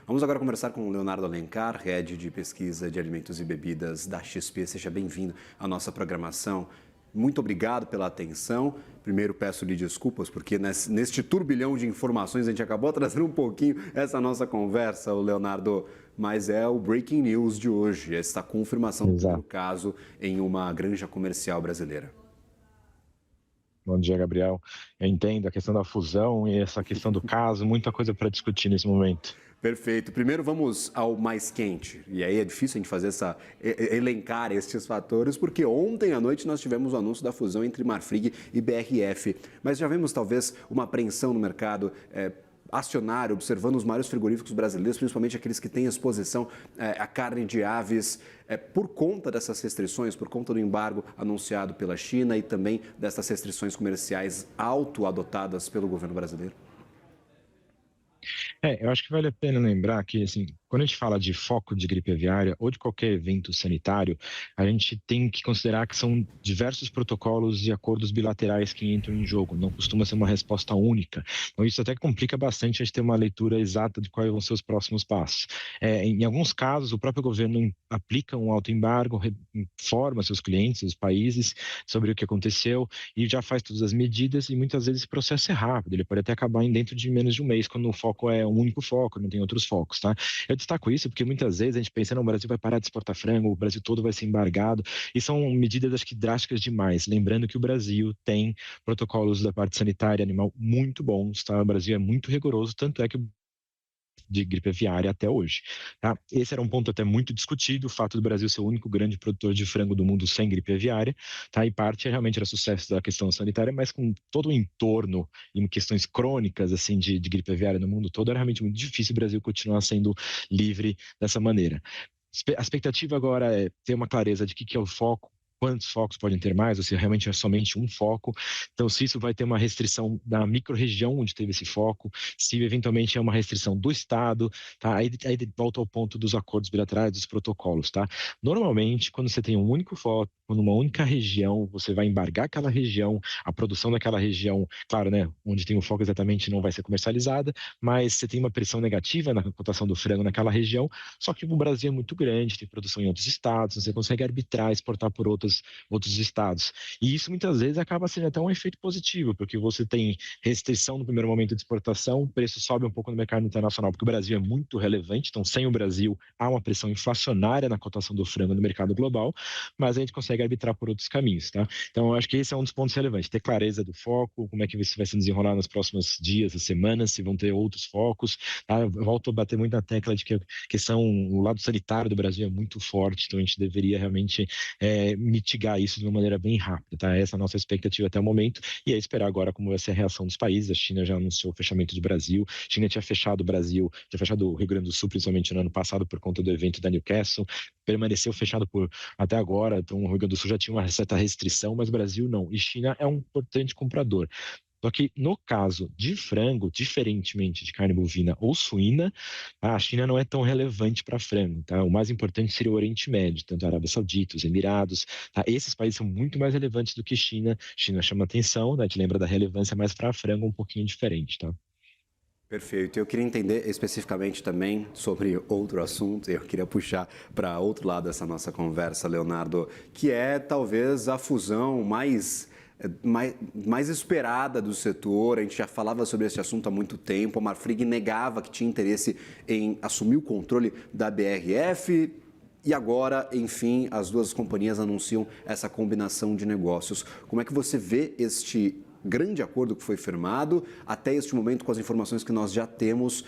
Vamos agora conversar com o Leonardo Alencar, Head de Pesquisa de Alimentos e Bebidas da XP. Seja bem-vindo à nossa programação. Muito obrigado pela atenção. Primeiro, peço-lhe desculpas, porque neste turbilhão de informações a gente acabou trazendo um pouquinho essa nossa conversa, o Leonardo, mas é o breaking news de hoje, essa confirmação do primeiro Exato. caso em uma granja comercial brasileira. Bom dia, Gabriel. Eu entendo a questão da fusão e essa questão do caso, muita coisa para discutir nesse momento. Perfeito. Primeiro vamos ao mais quente. E aí é difícil a gente fazer elencar estes fatores, porque ontem à noite nós tivemos o anúncio da fusão entre Marfrig e BRF. Mas já vemos talvez uma apreensão no mercado acionário, observando os maiores frigoríficos brasileiros, principalmente aqueles que têm exposição à carne de aves, por conta dessas restrições, por conta do embargo anunciado pela China e também dessas restrições comerciais auto-adotadas pelo governo brasileiro. Eu acho que vale a pena lembrar que, assim, quando a gente fala de foco de gripe aviária ou de qualquer evento sanitário, a gente tem que considerar que são diversos protocolos e acordos bilaterais que entram em jogo, não costuma ser uma resposta única. Então, isso até complica bastante a gente ter uma leitura exata de quais vão ser os próximos passos. Em alguns casos, o próprio governo aplica um autoembargo, informa seus clientes, os países, sobre o que aconteceu e já faz todas as medidas, e muitas vezes esse processo é rápido, ele pode até acabar em dentro de menos de um mês, quando o foco é um único foco, não tem outros focos, tá? Eu destaco isso porque muitas vezes a gente pensa, não, o Brasil vai parar de exportar frango, o Brasil todo vai ser embargado, e são medidas, acho que, drásticas demais. Lembrando que o Brasil tem protocolos da parte sanitária animal muito bons, tá? O Brasil é muito rigoroso, tanto é que de gripe aviária até hoje. Tá? Esse era um ponto até muito discutido, o fato do Brasil ser o único grande produtor de frango do mundo sem gripe aviária, tá? E parte realmente era sucesso da questão sanitária, mas com todo o entorno e questões crônicas assim de gripe aviária no mundo todo, era realmente muito difícil o Brasil continuar sendo livre dessa maneira. A expectativa agora é ter uma clareza de que é o foco, quantos focos podem ter mais, ou se realmente é somente um foco. Então, se isso vai ter uma restrição da microrregião onde teve esse foco, se eventualmente é uma restrição do Estado, tá? Aí volta ao ponto dos acordos bilaterais, dos protocolos, tá? Normalmente, quando você tem um único foco, numa única região, você vai embargar aquela região, a produção daquela região, claro, né, onde tem o foco exatamente não vai ser comercializada, mas você tem uma pressão negativa na cotação do frango naquela região, só que o Brasil é muito grande, tem produção em outros estados, você consegue arbitrar, exportar por outros estados. E isso muitas vezes acaba sendo até um efeito positivo, porque você tem restrição no primeiro momento de exportação, o preço sobe um pouco no mercado internacional, porque o Brasil é muito relevante, então sem o Brasil há uma pressão inflacionária na cotação do frango no mercado global, mas a gente consegue arbitrar por outros caminhos, tá? Então eu acho que esse é um dos pontos relevantes, ter clareza do foco, como é que isso vai se desenrolar nos próximos dias, semanas, se vão ter outros focos, tá? Eu volto a bater muito na tecla de que a questão, o lado sanitário do Brasil é muito forte, então a gente deveria realmente mitigar isso de uma maneira bem rápida, tá? Essa é a nossa expectativa até o momento, e é esperar agora como vai ser a reação dos países. A China já anunciou o fechamento do Brasil, a China tinha fechado o Brasil, tinha fechado o Rio Grande do Sul, principalmente no ano passado, por conta do evento da Newcastle, permaneceu fechado até agora, então o Rio Grande do Sul já tinha uma certa restrição, mas o Brasil não, e China é um importante comprador. Só que no caso de frango, diferentemente de carne bovina ou suína, a China não é tão relevante para frango, tá? O mais importante seria o Oriente Médio, tanto a Arábia Saudita, os Emirados, tá? Esses países são muito mais relevantes do que China. China chama atenção, né? Te lembra da relevância, mas para frango um pouquinho diferente, tá? Perfeito. Eu queria entender especificamente também sobre outro assunto, eu queria puxar para outro lado dessa nossa conversa, Leonardo, que é talvez a fusão mais esperada do setor. A gente já falava sobre esse assunto há muito tempo. A Marfrig negava que tinha interesse em assumir o controle da BRF. E agora, enfim, as duas companhias anunciam essa combinação de negócios. Como é que você vê este grande acordo que foi firmado até este momento, com as informações que nós já temos?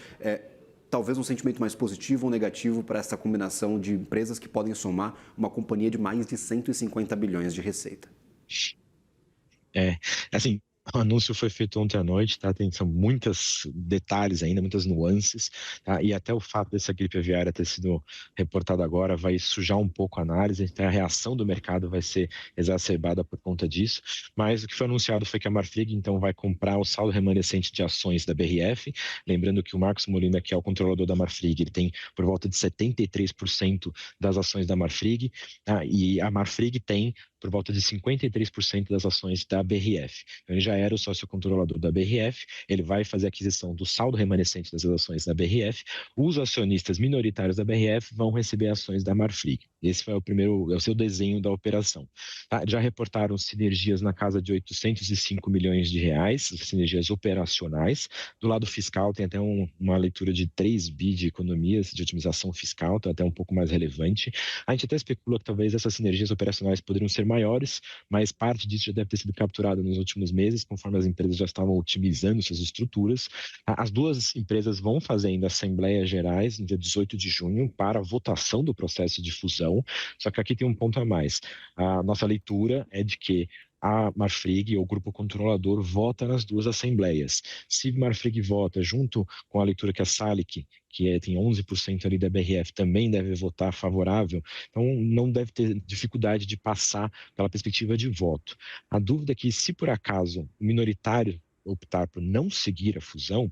Talvez um sentimento mais positivo ou negativo para essa combinação de empresas que podem somar uma companhia de mais de 150 bilhões de receita? É, assim, o anúncio foi feito ontem à noite, tá? São muitos detalhes ainda, muitas nuances, tá? E até o fato dessa gripe aviária ter sido reportada agora vai sujar um pouco a análise, então a reação do mercado vai ser exacerbada por conta disso, mas o que foi anunciado foi que a Marfrig, então, vai comprar o saldo remanescente de ações da BRF, lembrando que o Marcos Molina, que é o controlador da Marfrig, ele tem por volta de 73% das ações da Marfrig, tá? E a Marfrig tem por volta de 53% das ações da BRF. Então, ele já era o sócio controlador da BRF, ele vai fazer a aquisição do saldo remanescente das ações da BRF, os acionistas minoritários da BRF vão receber ações da Marfrig. Esse foi é o seu desenho da operação. Tá? Já reportaram sinergias na casa de 805 milhões de reais, sinergias operacionais. Do lado fiscal tem até uma leitura de 3 bi de economias de otimização fiscal, então até um pouco mais relevante. A gente até especula que talvez essas sinergias operacionais poderiam ser maiores, mas parte disso já deve ter sido capturado nos últimos meses, conforme as empresas já estavam otimizando suas estruturas. As duas empresas vão fazer ainda assembleias gerais no dia 18 de junho para a votação do processo de fusão, só que aqui tem um ponto a mais. A nossa leitura é de que a Marfrig, ou o grupo controlador, vota nas duas assembleias. Se Marfrig vota junto com a leitura que a Salic, tem 11% ali da BRF, também deve votar favorável, então não deve ter dificuldade de passar pela perspectiva de voto. A dúvida é que, se por acaso o minoritário optar por não seguir a fusão,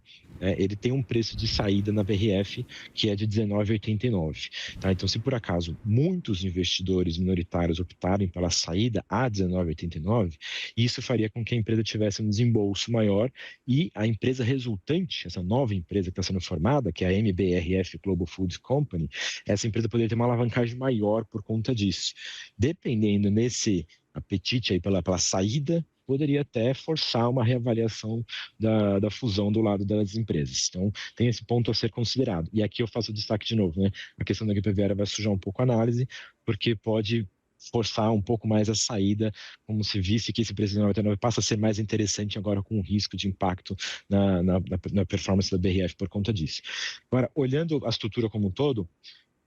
ele tem um preço de saída na BRF que é de R$19,89. Tá? Então, se por acaso muitos investidores minoritários optarem pela saída a R$19,89, isso faria com que a empresa tivesse um desembolso maior e a empresa resultante, essa nova empresa que está sendo formada, que é a MBRF Global Foods Company, essa empresa poderia ter uma alavancagem maior por conta disso. Dependendo nesse apetite aí pela saída, poderia até forçar uma reavaliação da fusão do lado das empresas. Então, tem esse ponto a ser considerado. E aqui eu faço o destaque de novo, né? A questão da gripe aviária vai sujar um pouco a análise, porque pode forçar um pouco mais a saída, como se visse que esse preço de 99 passa a ser mais interessante agora com o risco de impacto na performance da BRF por conta disso. Agora, olhando a estrutura como um todo,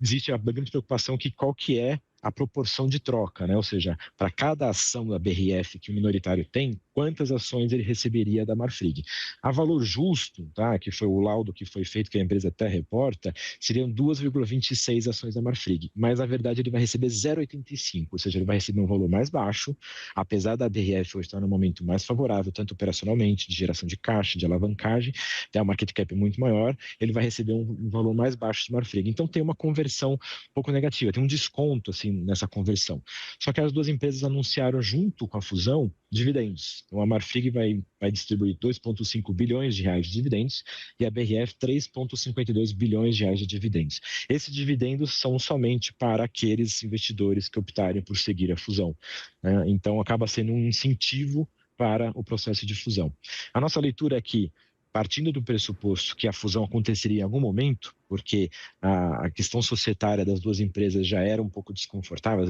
existe a grande preocupação qual que é a proporção de troca, né? Ou seja, para cada ação da BRF que o minoritário tem, quantas ações ele receberia da Marfrig. A valor justo, tá, que foi o laudo que foi feito, que a empresa até reporta, seriam 2,26 ações da Marfrig, mas na verdade ele vai receber 0,85, ou seja, ele vai receber um valor mais baixo, apesar da BRF hoje estar no momento mais favorável, tanto operacionalmente, de geração de caixa, de alavancagem, tem uma market cap muito maior, ele vai receber um valor mais baixo de Marfrig. Então tem uma conversão um pouco negativa, tem um desconto assim nessa conversão. Só que as duas empresas anunciaram junto com a fusão dividendos. Então a Marfrig vai distribuir 2,5 bilhões de reais de dividendos e a BRF 3,52 bilhões de reais de dividendos. Esses dividendos são somente para aqueles investidores que optarem por seguir a fusão, né? Então acaba sendo um incentivo para o processo de fusão. A nossa leitura é que, partindo do pressuposto que a fusão aconteceria em algum momento, porque a questão societária das duas empresas já era um pouco desconfortável,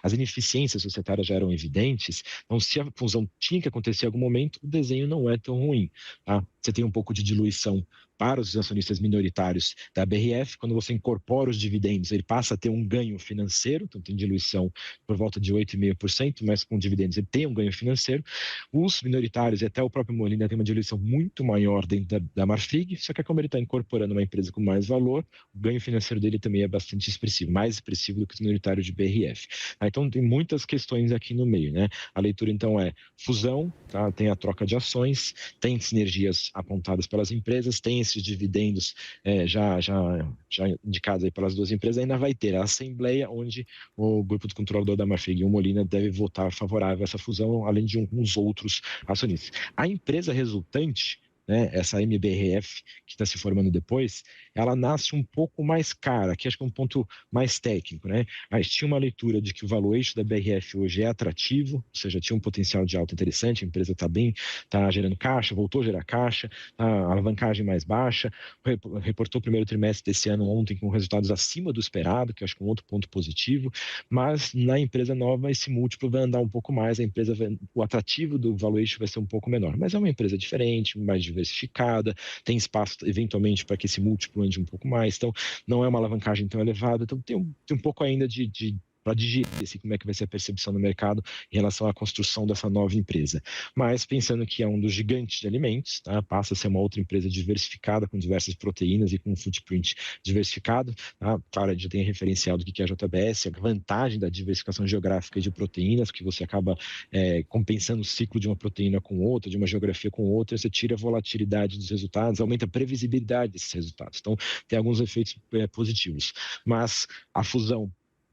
as ineficiências societárias já eram evidentes, então se a fusão tinha que acontecer em algum momento, o desenho não é tão ruim. Tá? Você tem um pouco de diluição para os acionistas minoritários da BRF, quando você incorpora os dividendos, ele passa a ter um ganho financeiro, então tem diluição por volta de 8,5%, mas com dividendos ele tem um ganho financeiro. Os minoritários e até o próprio Molina tem uma diluição muito maior dentro da Marfrig, só que como ele está incorporando uma empresa com mais valor, o ganho financeiro dele também é bastante expressivo, mais expressivo do que o minoritário de BRF. Então tem muitas questões aqui no meio, né? A leitura então é fusão, tá? Tem a troca de ações, tem sinergias apontadas pelas empresas, tem esses dividendos já indicados aí pelas duas empresas, ainda vai ter a assembleia onde o grupo de controlador da Marfrig e o Molina deve votar favorável a essa fusão, além de uns outros acionistas. A empresa resultante, né, essa MBRF que está se formando depois, ela nasce um pouco mais cara, que acho que é um ponto mais técnico, né? Mas tinha uma leitura de que o valuation da BRF hoje é atrativo, ou seja, tinha um potencial de alta interessante, a empresa está bem, está gerando caixa, voltou a gerar caixa, a alavancagem mais baixa, reportou o primeiro trimestre desse ano ontem com resultados acima do esperado, que acho que é um outro ponto positivo, mas na empresa nova esse múltiplo vai andar um pouco mais, o atrativo do valuation vai ser um pouco menor, mas é uma empresa diferente, mais diversificada, tem espaço eventualmente para que esse múltiplo ande um pouco mais, então não é uma alavancagem tão elevada, então tem um pouco ainda para digerir assim, como é que vai ser a percepção no mercado em relação à construção dessa nova empresa. Mas pensando que é um dos gigantes de alimentos, tá? Passa a ser uma outra empresa diversificada com diversas proteínas e com um footprint diversificado. Tá? Claro, a gente já tem referencial do que é a JBS, a vantagem da diversificação geográfica de proteínas, que você acaba compensando o ciclo de uma proteína com outra, de uma geografia com outra, você tira a volatilidade dos resultados, aumenta a previsibilidade desses resultados. Então, tem alguns efeitos positivos. Mas a fusão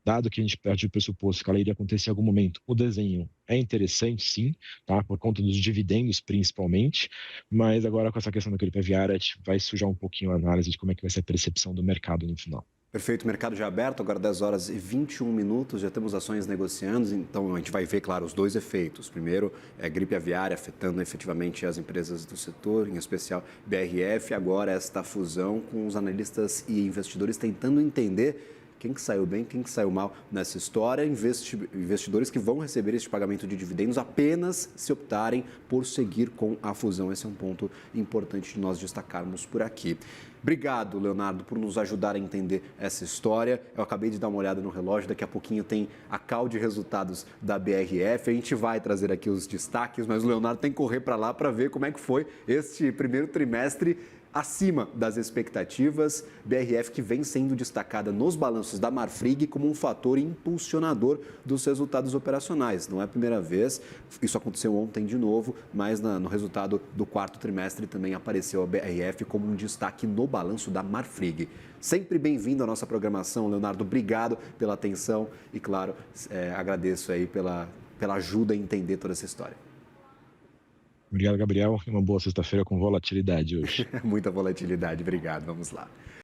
dado que a gente parte do pressuposto que ela iria acontecer em algum momento, o desenho é interessante, sim, tá? Por conta dos dividendos, principalmente, mas agora com essa questão da gripe aviária, a gente vai sujar um pouquinho a análise de como é que vai ser a percepção do mercado no final. Perfeito, mercado já aberto, agora 10 horas e 21 minutos, já temos ações negociando, então a gente vai ver, claro, os dois efeitos. Primeiro, gripe aviária afetando efetivamente as empresas do setor, em especial BRF, agora esta fusão com os analistas e investidores tentando entender quem que saiu bem, quem que saiu mal nessa história, investidores que vão receber este pagamento de dividendos apenas se optarem por seguir com a fusão. Esse é um ponto importante de nós destacarmos por aqui. Obrigado, Leonardo, por nos ajudar a entender essa história. Eu acabei de dar uma olhada no relógio, daqui a pouquinho tem a call de resultados da BRF. A gente vai trazer aqui os destaques, mas o Leonardo tem que correr para lá para ver como é que foi este primeiro trimestre acima das expectativas. BRF que vem sendo destacada nos balanços da Marfrig como um fator impulsionador dos resultados operacionais. Não é a primeira vez, isso aconteceu ontem de novo, mas no resultado do quarto trimestre também apareceu a BRF como um destaque no balanço da Marfrig. Sempre bem-vindo à nossa programação, Leonardo. Obrigado pela atenção e, claro, agradeço aí pela ajuda a entender toda essa história. Obrigado, Gabriel, e uma boa sexta-feira com volatilidade hoje. Muita volatilidade, obrigado. Vamos lá.